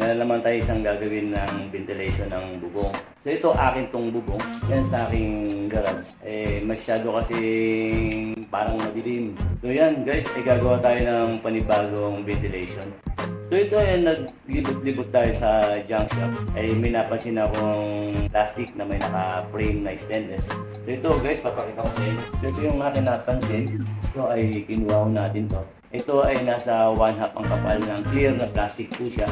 meron naman tayo isang gagawin ng ventilation ng bubong. So ito akin tong bubong, yan sa aking garage. Masyado kasi parang madilim. So yan guys, gagawa tayo ng panibagong ventilation. So ito ay naglibot-libot tayo sa junk shop. May napansin akong plastic na may naka-frame na stainless. So ito guys, papakita ko sa inyo. So ito yung akin napansin. So ay kinuha ko natin to. Ito ay nasa 1/2 ang kapal ng clear na plastic po siya.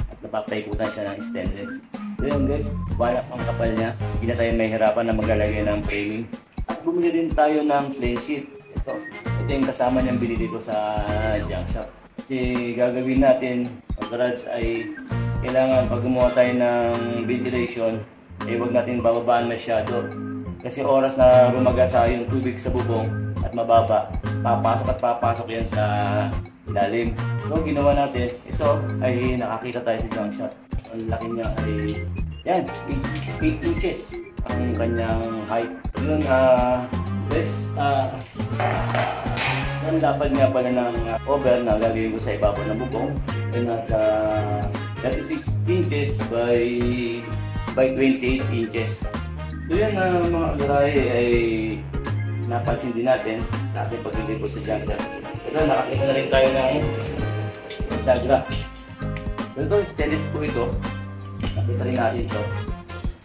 At napapaikutan siya ng stainless. So yun guys, 1/2 ang kapal niya. Hindi na tayo mahihirapan na maglalagay ng framing. At bumili din tayo ng plain sheet. Ito yung kasama niyang binili ko sa junk shop. Kasi gagawin natin, ang garage ay kailangan pag gumawa tayo ng ventilation, huwag natin bababaan masyado. Kasi oras na gumagasa yung tubig sa bubong at mababa, papasok yan sa ilalim. So ginawa natin, ito ay nakakita tayo sa junk shop. Ang laki niya ay yan, 8 inches ang kanyang height. Yun, ang dapat nga pala ng cover na gagawin ko sa ibabaw ng bubong ay nasa 36 inches by 28 inches. So yan mga garahe ay napansin din natin sa ating paglilipot sa junk shop. Ito, nakakita na rin tayo ng sagra. So ito, stainless po ito. Nakita rin natin ito.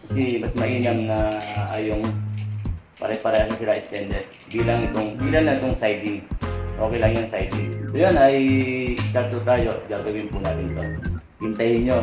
Kasi mas mainam na yung pare-pareha na sila stainless. Bilang na itong siding. Okay lang yung siding. So yan ay start to tayo. Gagawin po natin ito. Hintayin nyo.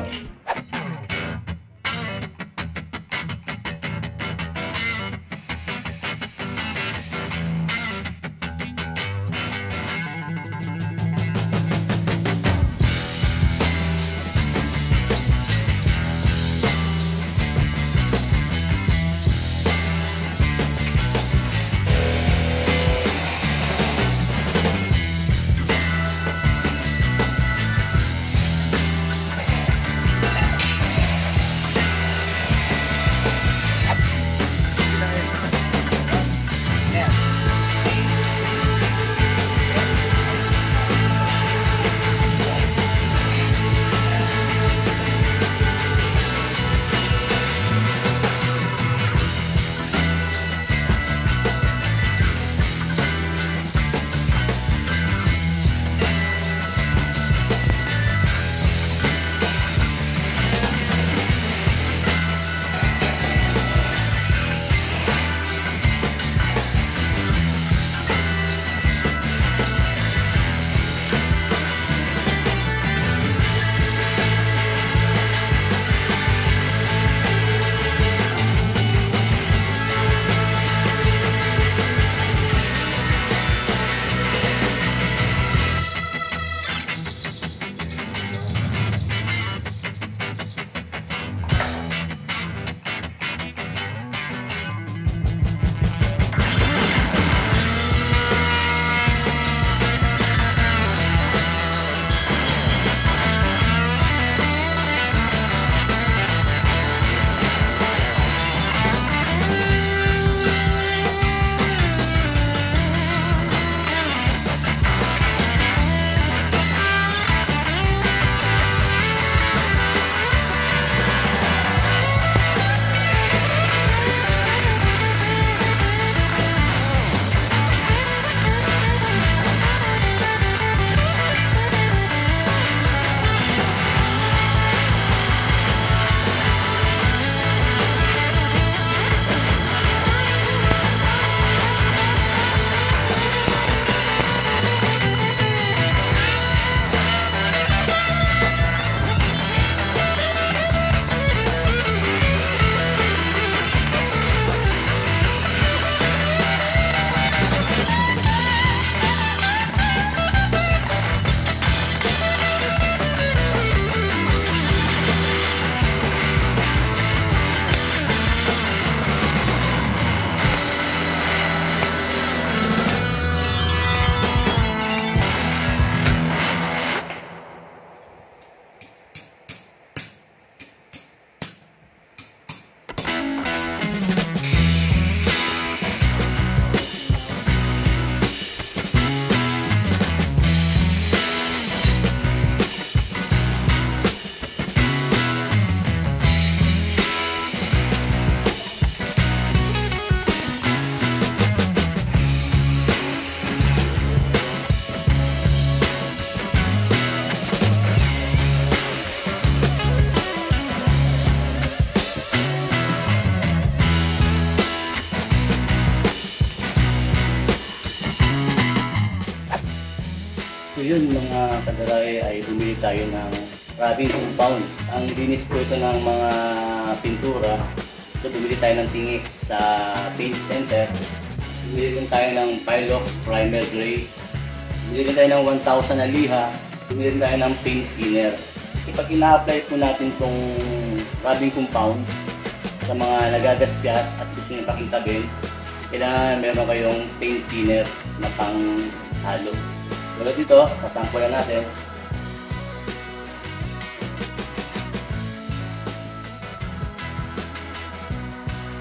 yun mga kadaray ay bumili tayo ng rubbing compound. Ang linis po ito ng mga pintura. So bumili tayo ng tingi sa paint center. Bumili din tayo ng Pilok primer gray. Bumili din tayo ng 1,000 na liha. Bumili din tayo ng paint thinner. Kapag ina-apply po natin itong rubbing compound sa mga nagagasgas at gusto nyo pakintabin, kailangan meron kayong paint thinner na pang-halo. Tulad dito, pasampulan natin.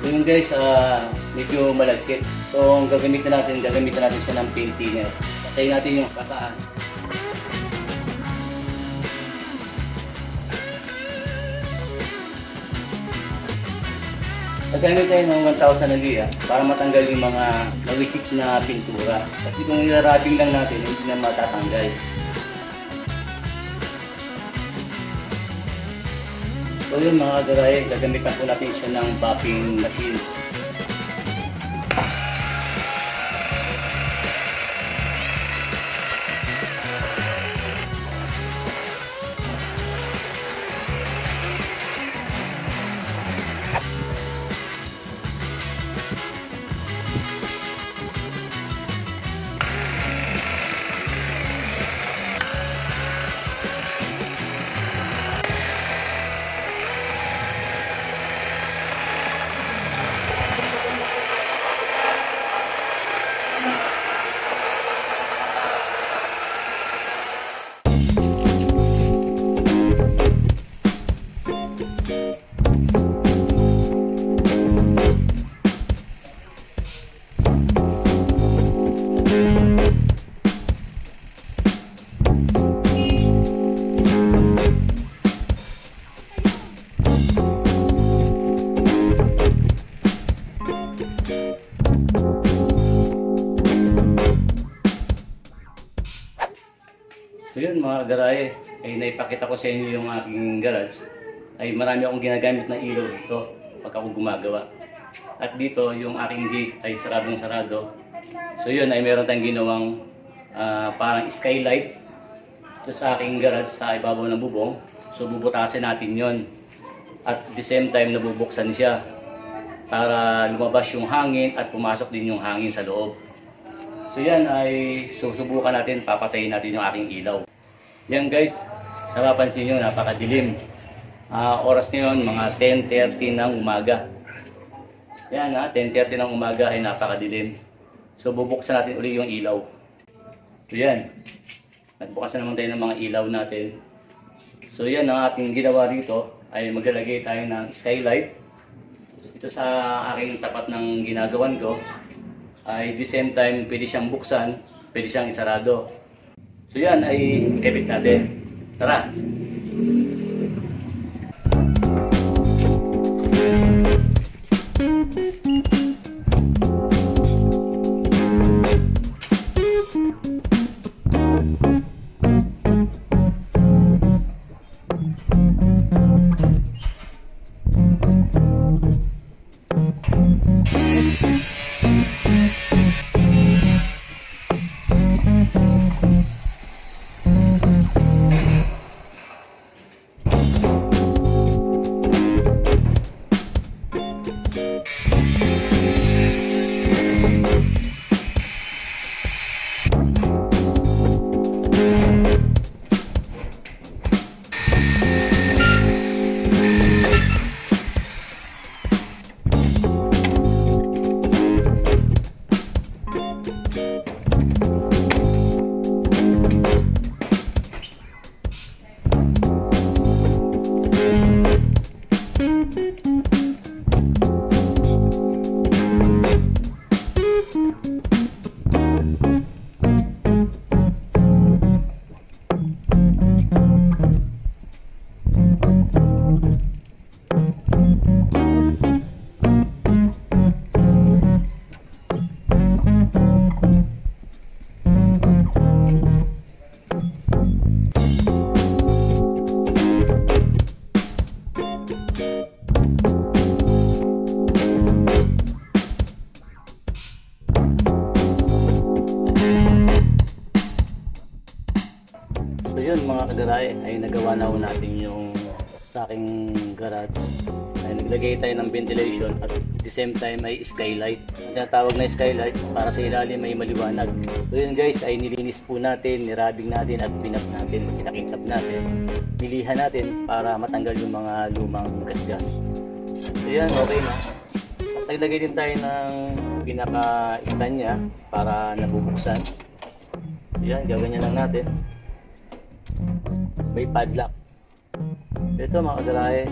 Yun guys, medyo malagkit. So, ang gagamitan natin siya ng paint thinner. Patayin natin yung kasaan. Gagamit tayo ng 1,000 na liha para matanggal yung mga nawisik na pintura. Kasi kung ilarabing lang natin, hindi na matatanggal. So yun mga kadaray, gagamitan po natin siya ng buffing machine. So yun mga kadaray, ay naipakita ko sa inyo yung aking garage. Ay marami akong ginagamit na ilaw dito pag ako gumagawa. At dito yung aking gate ay saradong sarado. So yun ay meron tayong ginawang parang skylight ito sa aking garage sa ibabaw ng bubong. So bubutasin natin yon. At at the same time nabubuksan siya para lumabas yung hangin at pumasok din yung hangin sa loob. So yan ay susubukan natin, papatayin natin yung aking ilaw. Yan guys, napapansin nyo, napakadilim. Oras ngayon mga 10:30 ng umaga. Yan 10:30 ng umaga ay napakadilim. So bubuksan natin uli yung ilaw. So yan, nagbukasan naman tayo ng mga ilaw natin. So yan ang ating ginawa dito, ay maglalagay tayo ng skylight. Ito sa aking tapat ng ginagawan ko, ay the same time pwede siyang buksan, pwede siyang isarado. So yan ay ikabit natin. Tara! kagarahe ay nagawa na ho natin yung sa aking garage. Ay naglagay tayo ng ventilation at at the same time ay skylight. Ang tinatawag na skylight para sa ilalim ay maliwanag. So yun guys, ay nilinis po natin, nirabing natin at pinap natin, pinakintab natin, nilihan natin para matanggal yung mga lumang gasgas. So yan, okay na. At naglagay din tayo ng pinaka-stand niya para nabubuksan. Yan, gaganyan lang natin. May padlock. Ito mga kagarahe,